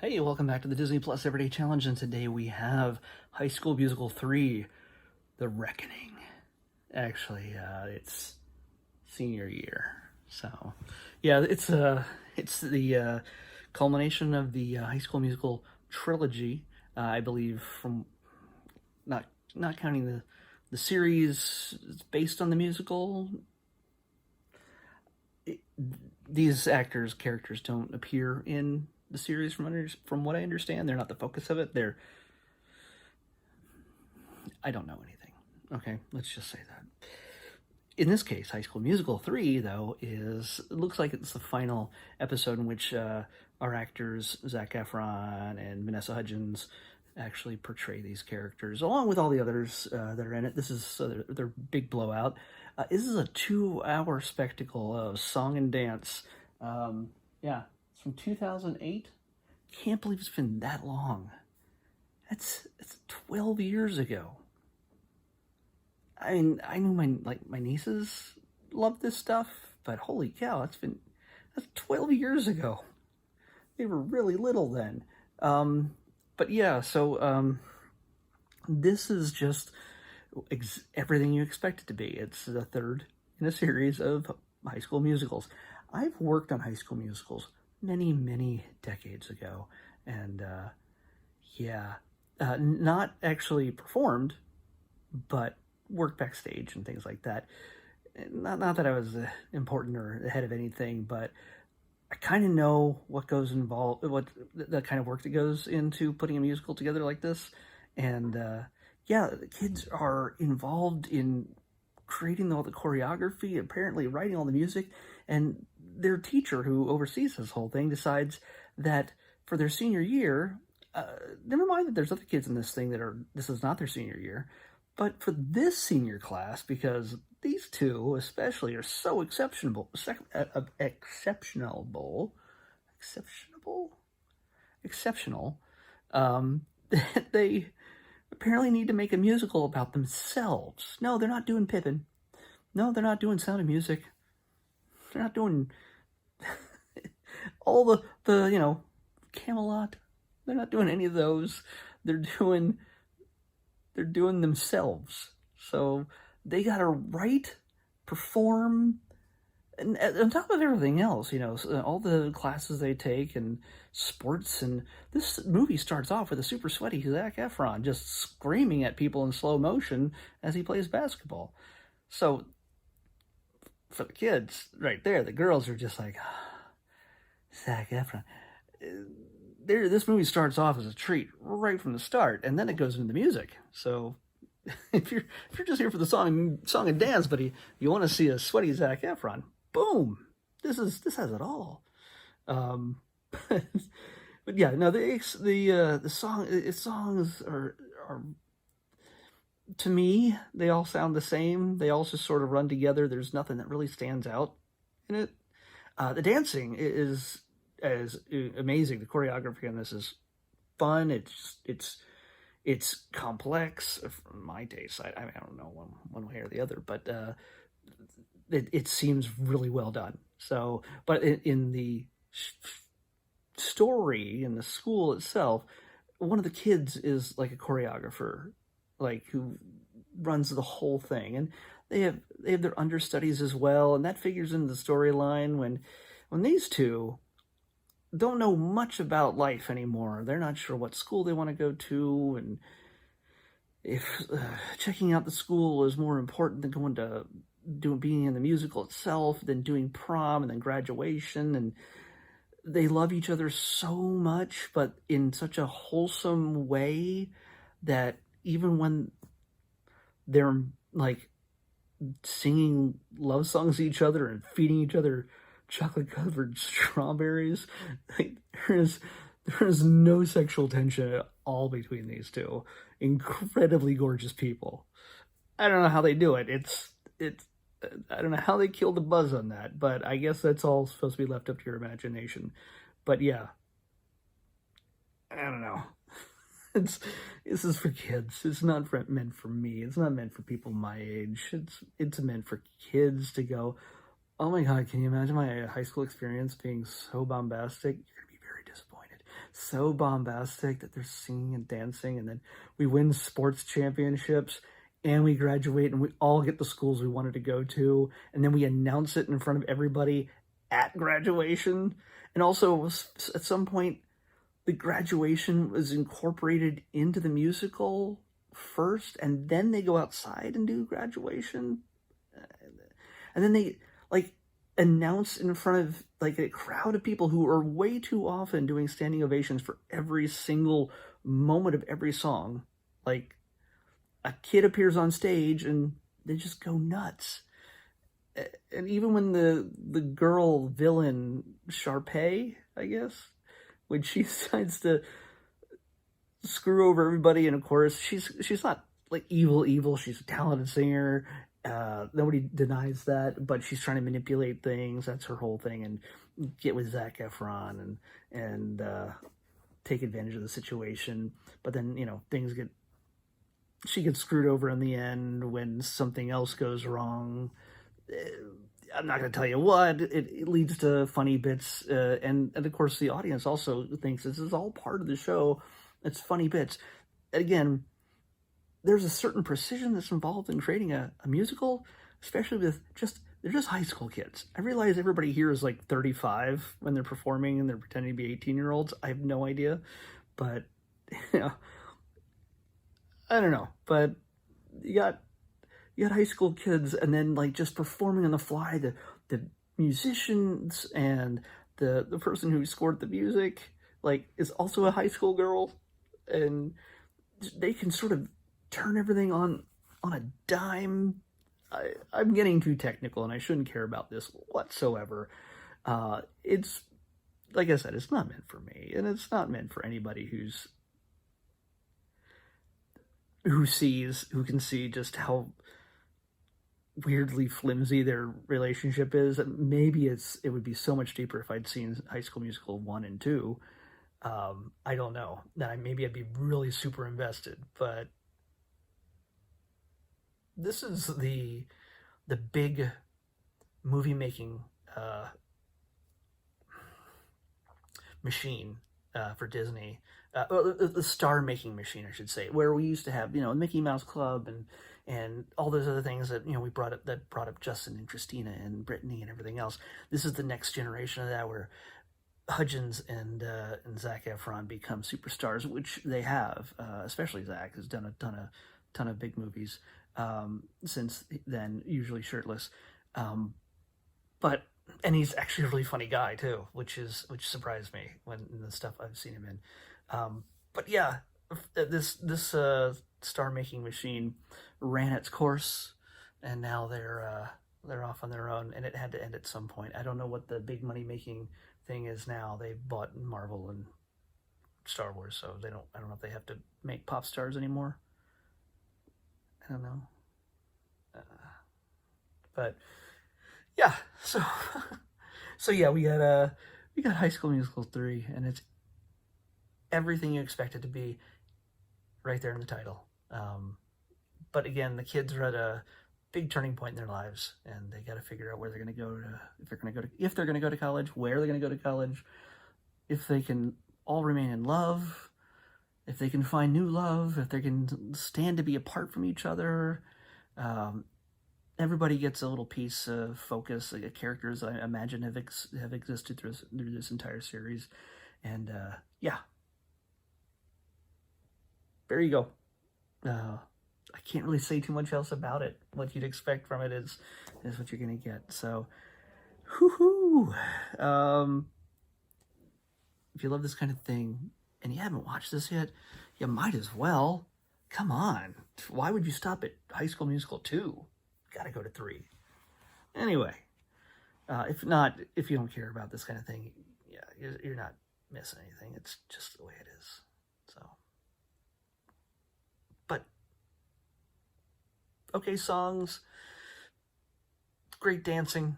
Hey, welcome back to the Disney Plus Everyday Challenge, and today we have High School Musical 3, The Reckoning. Actually, it's senior year, so yeah, it's the culmination of the High School Musical trilogy, I believe, from not counting the series based on the musical. It, these characters don't appear in the series from what I understand. They're not the focus of it. I don't know anything. Okay, let's just say that. In this case, High School Musical 3, though, it looks like it's the final episode in which our actors, Zac Efron and Vanessa Hudgens, actually portray these characters, along with all the others that are in it. This is their big blowout. This is a 2-hour spectacle of song and dance. Yeah, it's from 2008. Can't believe it's been that long. It's 12 years ago. I mean, I knew my nieces loved this stuff, but holy cow, that's 12 years ago. They were really little then. But yeah, so this is just everything you expect it to be. It's the third in a series of High School Musicals. I've worked on High School Musicals many decades ago, and not actually performed, but worked backstage and things like that. Not that I was important or the head of anything, but I kind of know what the kind of work that goes into putting a musical together like this. And the kids are involved in creating all the choreography, apparently writing all the music, and their teacher, who oversees this whole thing, decides that for their senior year, never mind that there's other kids in this thing this is not their senior year, but for this senior class, because these two especially are so exceptional, that they apparently need to make a musical about themselves. No, they're not doing Pippin. No, they're not doing Sound of Music. They're not doing all the Camelot. They're not doing any of those. They're doing themselves. So they gotta write, perform, and on top of everything else, all the classes they take and sports. And this movie starts off with a super sweaty Zac Efron just screaming at people in slow motion as he plays basketball. So for the kids right there, the girls are just like, Zac Efron. This movie starts off as a treat right from the start, and then it goes into the music. So if you're just here for the song and dance, but you want to see a sweaty Zac Efron, boom, this has it all. But yeah, no, the songs are, to me, they all sound the same. They all just sort of run together. There's nothing that really stands out in it. The dancing is amazing. The choreography on this is fun. It's complex from my taste. I don't know one way or the other, but it seems really well done. So, but in the story, in the school itself, one of the kids is like a choreographer, like who runs the whole thing, and they have their understudies as well, and that figures into the storyline when these two don't know much about life anymore. They're not sure what school they want to go to, and if checking out the school is more important than being in the musical itself, than doing prom and then graduation. And they love each other so much, but in such a wholesome way that even when they're like singing love songs to each other and feeding each other chocolate-covered strawberries, like, there is no sexual tension at all between these two incredibly gorgeous people. I don't know how they do it. I don't know how they killed the buzz on that, but I guess that's all supposed to be left up to your imagination. But yeah, I don't know. This is for kids. It's not meant for me. It's not meant for people my age. It's meant for kids to go, oh my God, can you imagine my high school experience being so bombastic? You're going to be very disappointed. So bombastic that they're singing and dancing, and then we win sports championships, and we graduate, and we all get the schools we wanted to go to, and then we announce it in front of everybody at graduation. And also, at some point, the graduation was incorporated into the musical first, and then they go outside and do graduation, and then they like announce in front of like a crowd of people who are way too often doing standing ovations for every single moment of every song. Like, a kid appears on stage and they just go nuts. And even when the girl villain Sharpay, I guess, when she decides to screw over everybody, and of course she's not like evil. She's a talented singer. Nobody denies that, but she's trying to manipulate things. That's her whole thing, and get with Zac Efron and take advantage of the situation. But then she gets screwed over in the end when something else goes wrong. I'm not going to tell you what. It leads to funny bits, and of course the audience also thinks this is all part of the show. It's funny bits. And again, there's a certain precision that's involved in creating a musical, especially with they're just high school kids. I realize everybody here is like 35 when they're performing and they're pretending to be 18-year-olds. I have no idea, but I don't know. But you got high school kids, and then like just performing on the fly. The musicians and the person who scored the music like is also a high school girl, and they can sort of turn everything on a dime. I'm getting too technical, and I shouldn't care about this whatsoever. It's like I said, it's not meant for me, and it's not meant for anybody who can see just how weirdly flimsy their relationship is. Maybe it would be so much deeper if I'd seen High School Musical 1 and 2. I don't know. Maybe I'd be really super invested, but this is the big movie making machine for Disney. The star making machine, I should say, where we used to have Mickey Mouse Club and all those other things that we brought up Justin and Christina and Brittany and everything else. This is the next generation of that, where Hudgens and Zac Efron become superstars, which they have. Especially Zac has done a ton of big movies since then, usually shirtless. And he's actually a really funny guy too, which surprised me in the stuff I've seen him in. But yeah, this star making machine ran its course, and now they're off on their own, and it had to end at some point. I don't know what the big money making thing is now. They bought Marvel and Star Wars, so I don't know if they have to make pop stars anymore. I don't know. But yeah, so yeah, we got High School Musical 3, and it's everything you expect it to be, right there in the title. But again, the kids are at a big turning point in their lives, and they got to figure out where they're going to go if they're going to go to college, where they're going to go to college, if they can all remain in love, if they can find new love, if they can stand to be apart from each other. Everybody gets a little piece of focus. Characters I imagine have existed through this entire series, and yeah, there you go. I can't really say too much else about it. What you'd expect from it is what you're gonna get. So, whoo-hoo. If you love this kind of thing and you haven't watched this yet, you might as well. Come on. Why would you stop at High School Musical 2? Gotta go to 3. Anyway, if you don't care about this kind of thing, yeah, you're not missing anything. It's just the way it is. So, but okay, songs, great dancing.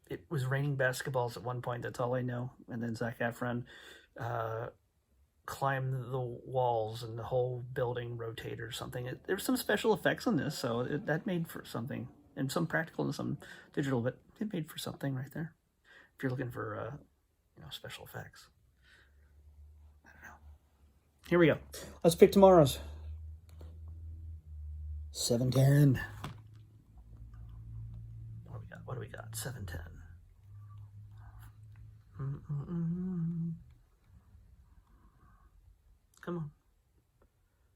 It was raining basketballs at one point. That's all I know. And then Zac Efron climbed the walls and the whole building rotated or something. There were some special effects on this, so that made for something, and some practical and some digital, but it made for something right there. if you're looking for, special effects. I don't know. Here we go. Let's pick tomorrow's. 710. What do we got? 710. Come on.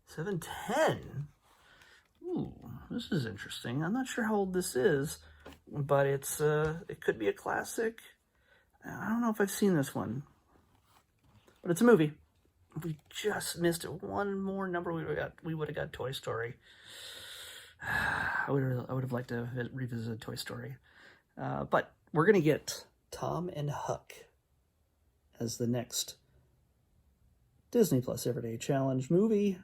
710? Ooh, this is interesting. I'm not sure how old this is, but it could be a classic. I don't know if I've seen this one, but it's a movie. We just missed it. One more number we would have got Toy Story. I would have liked to revisit Toy Story. But we're going to get Tom and Huck as the next Disney Plus Everyday Challenge movie.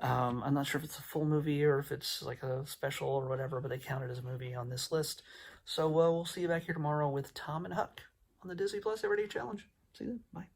I'm not sure if it's a full movie or if it's like a special or whatever, but they count it as a movie on this list. So we'll see you back here tomorrow with Tom and Huck on the Disney Plus Everyday Challenge. See you then. Bye.